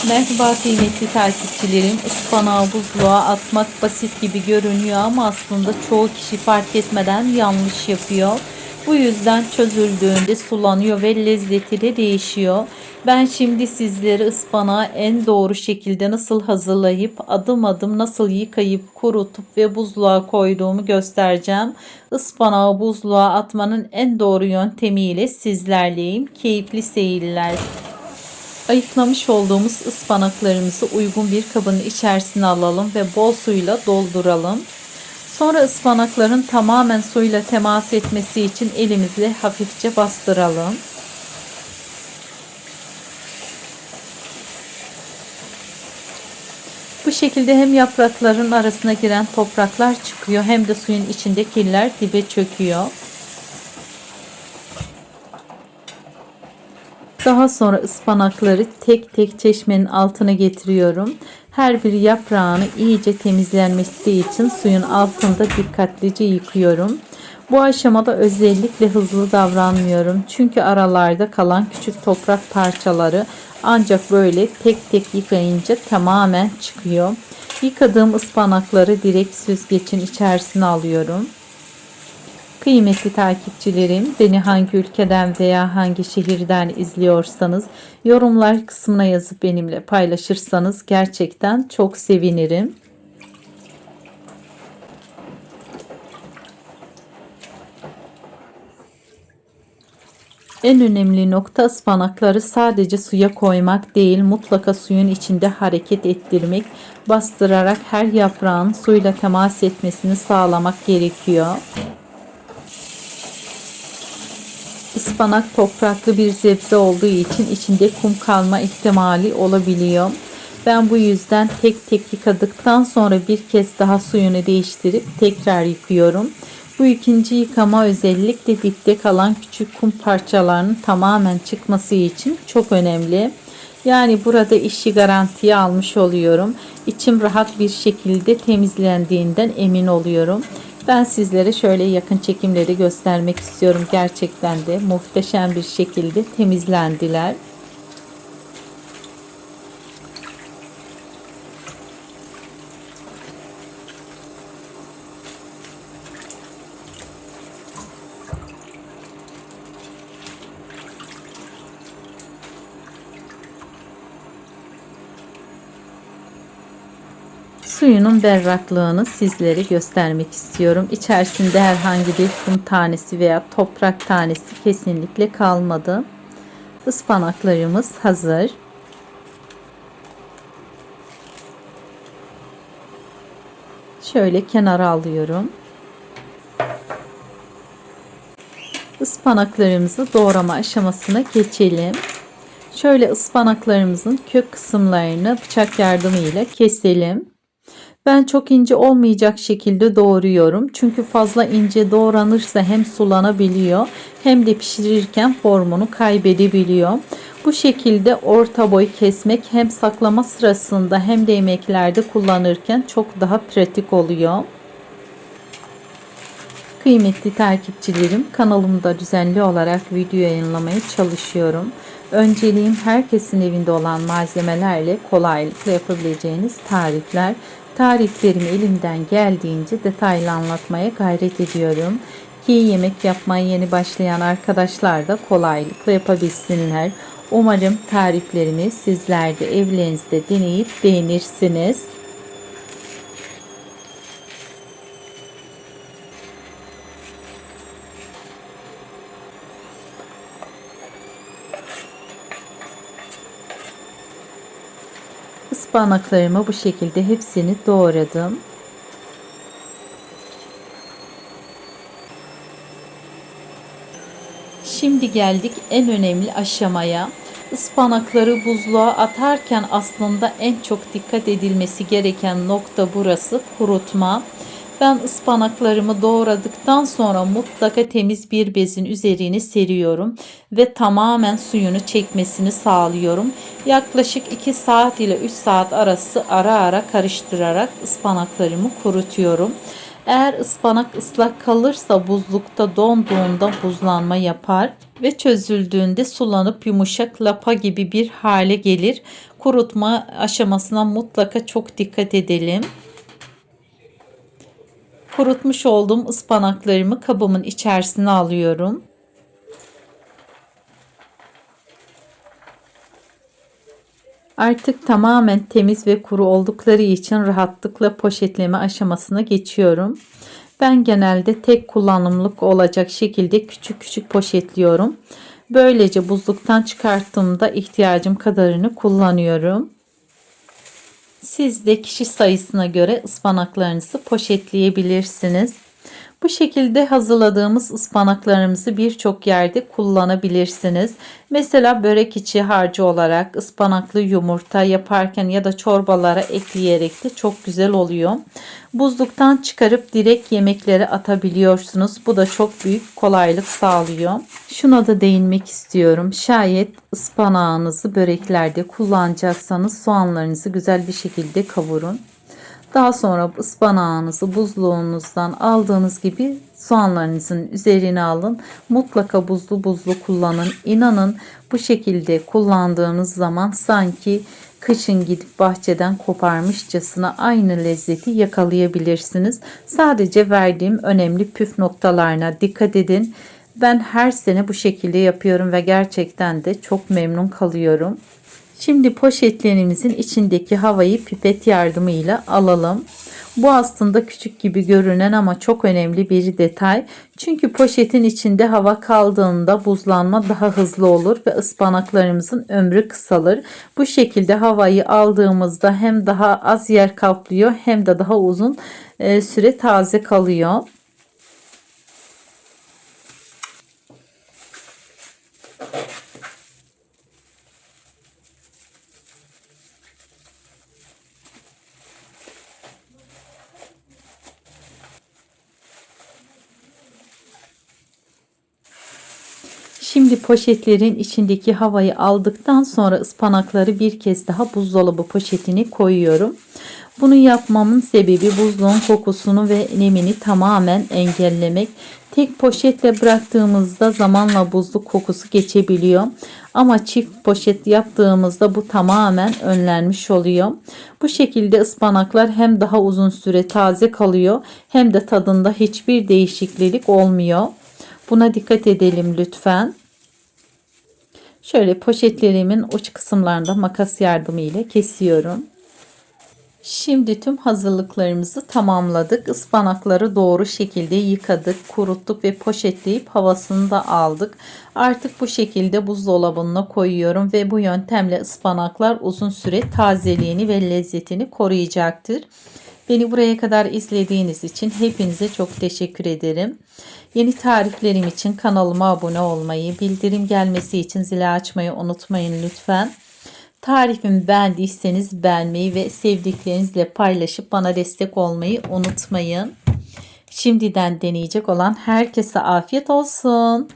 Merhaba kıymetli takipçilerim. Ispanağı buzluğa atmak basit gibi görünüyor ama aslında çoğu kişi fark etmeden yanlış yapıyor. Bu yüzden çözüldüğünde sulanıyor ve lezzeti de değişiyor. Ben şimdi sizlere ıspanağı en doğru şekilde nasıl hazırlayıp adım adım nasıl yıkayıp kurutup ve buzluğa koyduğumu göstereceğim. Ispanağı buzluğa atmanın en doğru yöntemiyle sizlerleyim. Keyifli seyirler. Ayıklamış olduğumuz ıspanaklarımızı uygun bir kabın içerisine alalım ve bol suyla dolduralım. Sonra ıspanakların tamamen suyla temas etmesi için elimizle hafifçe bastıralım. Bu şekilde hem yaprakların arasına giren topraklar çıkıyor hem de suyun içinde kirler dibe çöküyor. Daha sonra ıspanakları tek tek çeşmenin altına getiriyorum. Her bir yaprağını iyice temizlenmesi için suyun altında dikkatlice yıkıyorum. Bu aşamada özellikle hızlı davranmıyorum. Çünkü aralarda kalan küçük toprak parçaları ancak böyle tek tek yıkayınca tamamen çıkıyor. Yıkadığım ıspanakları direkt süzgecin içerisine alıyorum. Kıymetli takipçilerim, beni hangi ülkeden veya hangi şehirden izliyorsanız yorumlar kısmına yazıp benimle paylaşırsanız gerçekten çok sevinirim. En önemli nokta ıspanakları sadece suya koymak değil, mutlaka suyun içinde hareket ettirmek, bastırarak her yaprağın suyla temas etmesini sağlamak gerekiyor. Ispanak topraklı bir sebze olduğu için içinde kum kalma ihtimali olabiliyor. Ben bu yüzden tek tek yıkadıktan sonra bir kez daha suyunu değiştirip tekrar yıkıyorum. Bu ikinci yıkama özellikle dipte kalan küçük kum parçalarının tamamen çıkması için çok önemli. Yani burada işi garantiye almış oluyorum. İçim rahat bir şekilde temizlendiğinden emin oluyorum. Ben sizlere şöyle yakın çekimleri göstermek istiyorum. Gerçekten de muhteşem bir şekilde temizlendiler. Suyunun berraklığını sizlere göstermek istiyorum. İçerisinde herhangi bir kum tanesi veya toprak tanesi kesinlikle kalmadı. Ispanaklarımız hazır. Şöyle kenara alıyorum. Ispanaklarımızı doğrama aşamasına geçelim. Şöyle ıspanaklarımızın kök kısımlarını bıçak yardımıyla keselim. Ben çok ince olmayacak şekilde doğruyorum. Çünkü fazla ince doğranırsa hem sulanabiliyor hem de pişirirken formunu kaybedebiliyor. Bu şekilde orta boy kesmek hem saklama sırasında hem de yemeklerde kullanırken çok daha pratik oluyor. Kıymetli takipçilerim, kanalımda düzenli olarak video yayınlamaya çalışıyorum. Önceliğim herkesin evinde olan malzemelerle kolaylıkla yapabileceğiniz tarifler. Tariflerimi elimden geldiğince detaylı anlatmaya gayret ediyorum. Ki yemek yapmaya yeni başlayan arkadaşlar da kolaylıkla yapabilsinler. Umarım tariflerimi sizler de evlerinizde deneyip beğenirsiniz. Ispanaklarımı bu şekilde hepsini doğradım. Şimdi geldik en önemli aşamaya. Ispanakları buzluğa atarken aslında en çok dikkat edilmesi gereken nokta burası: kurutma. Ben ıspanaklarımı doğradıktan sonra mutlaka temiz bir bezin üzerine seriyorum ve tamamen suyunu çekmesini sağlıyorum. Yaklaşık 2 saat ile 3 saat arası ara ara karıştırarak ıspanaklarımı kurutuyorum. Eğer ıspanak ıslak kalırsa buzlukta donduğunda buzlanma yapar ve çözüldüğünde sulanıp yumuşak lapa gibi bir hale gelir. Kurutma aşamasına mutlaka çok dikkat edelim. Kurutmuş olduğum ıspanaklarımı kabımın içerisine alıyorum. Artık tamamen temiz ve kuru oldukları için rahatlıkla poşetleme aşamasına geçiyorum. Ben genelde tek kullanımlık olacak şekilde küçük küçük poşetliyorum. Böylece buzluktan çıkarttığımda ihtiyacım kadarını kullanıyorum. Siz de kişi sayısına göre ıspanaklarınızı poşetleyebilirsiniz. Bu şekilde hazırladığımız ıspanaklarımızı birçok yerde kullanabilirsiniz. Mesela börek içi harcı olarak ıspanaklı yumurta yaparken ya da çorbalara ekleyerek de çok güzel oluyor. Buzluktan çıkarıp direkt yemeklere atabiliyorsunuz. Bu da çok büyük kolaylık sağlıyor. Şuna da değinmek istiyorum. Şayet ıspanağınızı böreklerde kullanacaksanız soğanlarınızı güzel bir şekilde kavurun. Daha sonra ıspanağınızı buzluğunuzdan aldığınız gibi soğanlarınızın üzerine alın. Mutlaka buzlu kullanın. İnanın bu şekilde kullandığınız zaman sanki kışın gidip bahçeden koparmışçasına aynı lezzeti yakalayabilirsiniz. Sadece verdiğim önemli püf noktalarına dikkat edin. Ben her sene bu şekilde yapıyorum ve gerçekten de çok memnun kalıyorum. Şimdi poşetlerimizin içindeki havayı pipet yardımıyla alalım. Bu aslında küçük gibi görünen ama çok önemli bir detay. Çünkü poşetin içinde hava kaldığında buzlanma daha hızlı olur ve ıspanaklarımızın ömrü kısalır. Bu şekilde havayı aldığımızda hem daha az yer kaplıyor hem de daha uzun süre taze kalıyor. Şimdi poşetlerin içindeki havayı aldıktan sonra ıspanakları bir kez daha buzdolabı poşetine koyuyorum. Bunu yapmamın sebebi buzluğun kokusunu ve nemini tamamen engellemek. Tek poşetle bıraktığımızda zamanla buzluk kokusu geçebiliyor. Ama çift poşet yaptığımızda bu tamamen önlenmiş oluyor. Bu şekilde ıspanaklar hem daha uzun süre taze kalıyor hem de tadında hiçbir değişiklik olmuyor. Buna dikkat edelim lütfen. Şöyle poşetlerimin uç kısımlarında makas yardımıyla kesiyorum. Şimdi tüm hazırlıklarımızı tamamladık. Ispanakları doğru şekilde yıkadık, kuruttuk ve poşetleyip havasını da aldık. Artık bu şekilde buzdolabına koyuyorum ve bu yöntemle ıspanaklar uzun süre tazeliğini ve lezzetini koruyacaktır. Beni buraya kadar izlediğiniz için hepinize çok teşekkür ederim. Yeni tariflerim için kanalıma abone olmayı, bildirim gelmesi için zili açmayı unutmayın lütfen. Tarifimi beğendiyseniz beğenmeyi ve sevdiklerinizle paylaşıp bana destek olmayı unutmayın. Şimdiden deneyecek olan herkese afiyet olsun.